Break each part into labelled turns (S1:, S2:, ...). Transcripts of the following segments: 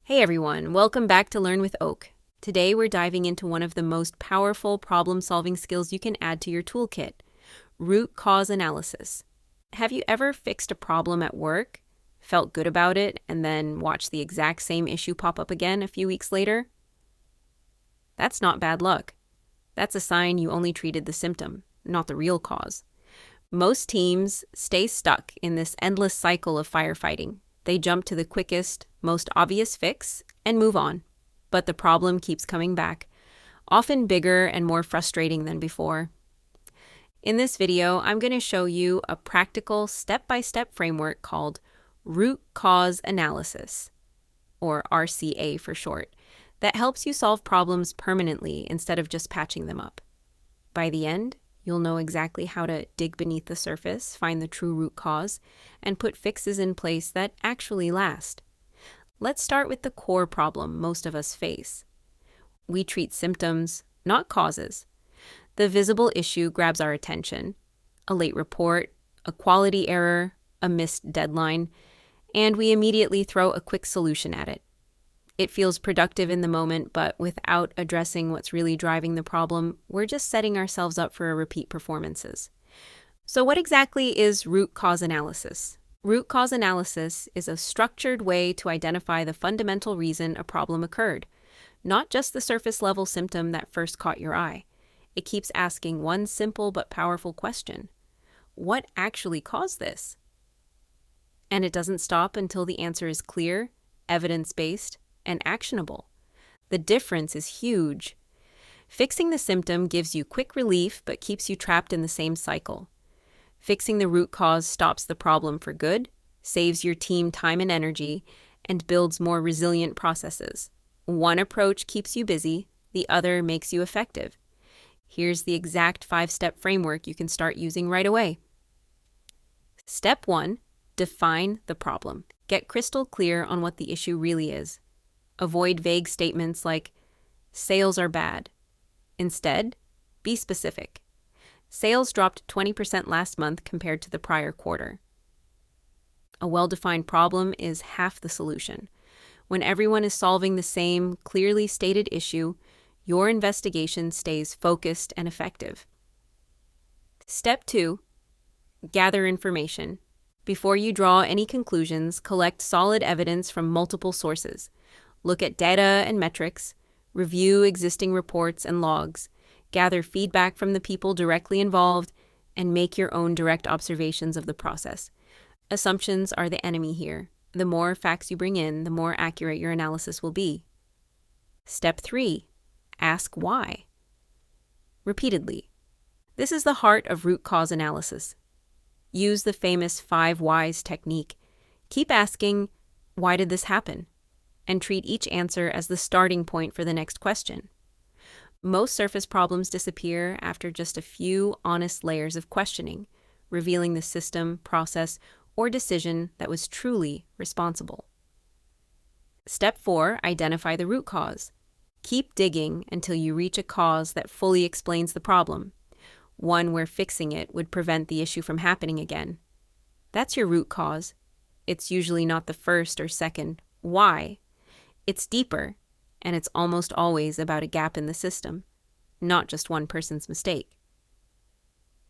S1: Hey everyone, welcome back to Learn with Oak. Today we're diving into one of the most powerful problem-solving skills you can add to your toolkit, root cause analysis. Have you ever fixed a problem at work, felt good about it, and then watched the exact same issue pop up again a few weeks later? That's not bad luck. That's a sign you only treated the symptom, not the real cause. Most teams stay stuck in this endless cycle of firefighting. They jump to the quickest, most obvious fix and move on. But the problem keeps coming back, often bigger and more frustrating than before. In this video, I'm going to show you a practical step-by-step framework called root cause analysis, or RCA for short, that helps you solve problems permanently instead of just patching them up. By the end, you'll know exactly how to dig beneath the surface, find the true root cause, and put fixes in place that actually last. Let's start with the core problem most of us face. We treat symptoms, not causes. The visible issue grabs our attention: a late report, a quality error, a missed deadline, and we immediately throw a quick solution at it. It feels productive in the moment, but without addressing what's really driving the problem, we're just setting ourselves up for repeat performances. So what exactly is root cause analysis? Root cause analysis is a structured way to identify the fundamental reason a problem occurred, not just the surface level symptom that first caught your eye. It keeps asking one simple but powerful question: what actually caused this? And it doesn't stop until the answer is clear, evidence-based, and actionable. The difference is huge. Fixing the symptom gives you quick relief but keeps you trapped in the same cycle. Fixing the root cause stops the problem for good, saves your team time and energy, and builds more resilient processes. One approach keeps you busy, the other makes you effective. Here's the exact 5-step framework you can start using right away. Step 1, define the problem. Get crystal clear on what the issue really is. Avoid vague statements like, sales are bad. Instead, be specific. Sales dropped 20% last month compared to the prior quarter. A well-defined problem is half the solution. When everyone is solving the same, clearly stated issue, your investigation stays focused and effective. Step 2, gather information. Before you draw any conclusions, collect solid evidence from multiple sources. Look at data and metrics, review existing reports and logs, gather feedback from the people directly involved, and make your own direct observations of the process. Assumptions are the enemy here. The more facts you bring in, the more accurate your analysis will be. Step 3, ask why. Repeatedly. This is the heart of root cause analysis. Use the famous 5 whys technique. Keep asking, why did this happen? And treat each answer as the starting point for the next question. Most surface problems disappear after just a few honest layers of questioning, revealing the system, process, or decision that was truly responsible. Step 4, identify the root cause. Keep digging until you reach a cause that fully explains the problem, one where fixing it would prevent the issue from happening again. That's your root cause. It's usually not the first or second why. It's deeper, and it's almost always about a gap in the system, not just one person's mistake.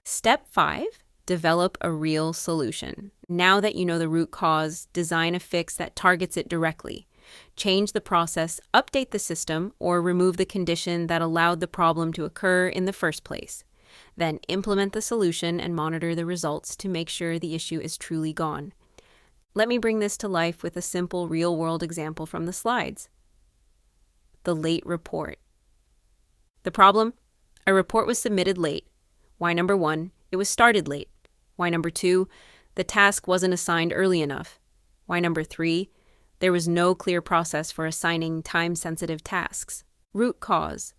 S1: Step 5, develop a real solution. Now that you know the root cause, design a fix that targets it directly. Change the process, update the system, or remove the condition that allowed the problem to occur in the first place. Then implement the solution and monitor the results to make sure the issue is truly gone. Let me bring this to life with a simple real-world example from the slides. The late report. The problem? A report was submitted late. Why number 1? It was started late. Why number 2? The task wasn't assigned early enough. Why number 3? There was no clear process for assigning time-sensitive tasks. Root cause.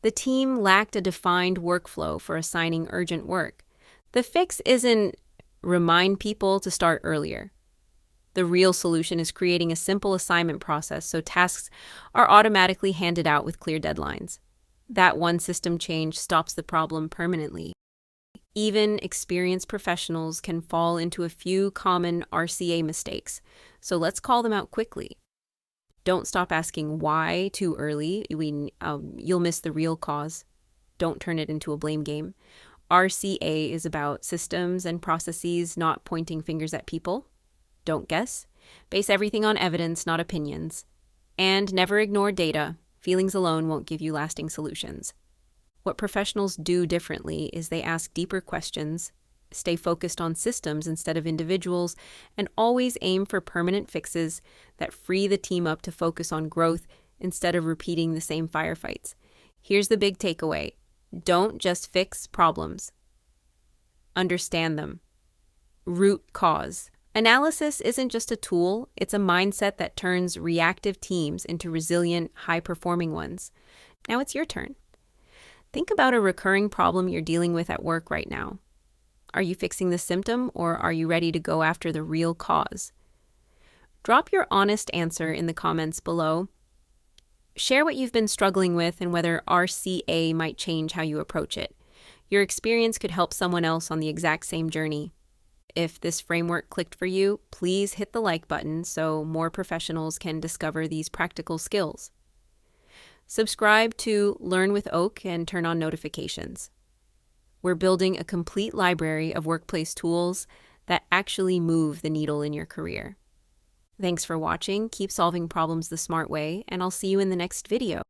S1: The team lacked a defined workflow for assigning urgent work. The fix isn't remind people to start earlier. The real solution is creating a simple assignment process so tasks are automatically handed out with clear deadlines. That one system change stops the problem permanently. Even experienced professionals can fall into a few common RCA mistakes, so let's call them out quickly. Don't stop asking why too early. You'll miss the real cause. Don't turn it into a blame game. RCA is about systems and processes, not pointing fingers at people. Don't guess. Base everything on evidence, not opinions. And never ignore data. Feelings alone won't give you lasting solutions. What professionals do differently is they ask deeper questions, stay focused on systems instead of individuals, and always aim for permanent fixes that free the team up to focus on growth instead of repeating the same firefights. Here's the big takeaway. Don't just fix problems. Understand them. Root cause. Analysis isn't just a tool, it's a mindset that turns reactive teams into resilient, high-performing ones. Now it's your turn. Think about a recurring problem you're dealing with at work right now. Are you fixing the symptom, or are you ready to go after the real cause? Drop your honest answer in the comments below. Share what you've been struggling with and whether RCA might change how you approach it. Your experience could help someone else on the exact same journey. If this framework clicked for you, please hit the like button so more professionals can discover these practical skills. Subscribe to Learn with Oak and turn on notifications. We're building a complete library of workplace tools that actually move the needle in your career. Thanks for watching, keep solving problems the smart way, and I'll see you in the next video.